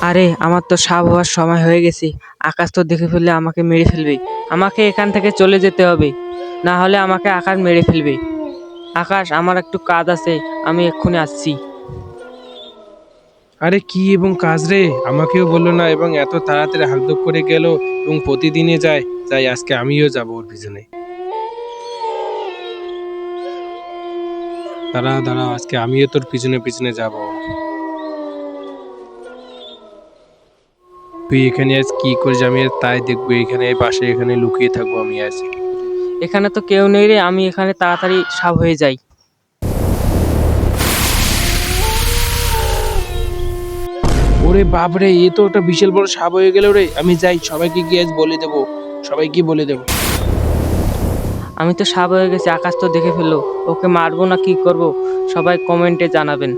আরে আমার তো সাপ হওয়ার সময় হয়ে গেছে। আকাশ তো দেখে ফেললে আমাকে মেরে ফেলবে। আমাকে এখান থেকে চলে যেতে হবে, না হলে আমাকে আকাশ মেরে ফেলবে। আকাশ, আমার একটু কাজ আছে, আমি এক্ষুনি আসছি। আরে কি এবং কাজ রে, আমাকেও বললো না এবং এত তাড়াতাড়ি হাকডোক করে গেল এবং প্রতিদিনে যায়। তাই আজকে আমিও যাব ওর পিছনে। দাঁড়া দাঁড়া, আজকে আমিও তোর পিছনে পিছনে যাব। তুই এখানে আজ কি করিস আমি আজ তাই দেখবো। এখানে এই পাশে এখানে লুকিয়ে থাকবো আমি আজ। এখানে তো কেউ নেই রে, আমি এখানে তাড়াতাড়ি সাপ হয়ে যাই। ওরে বাপরে, এ তো একটা বিশাল বড় সাপ হয়ে গেল রে। আমি যাই, সবাইকে গিয়ে আজ বলে দেবো। সবাইকে বলে দেবো। আমি তো সাপ হয়ে গেছি, আকাশ তো দেখে ফেললো। ওকে মারবো না কি করব, সবাই কমেন্টে জানাবেন।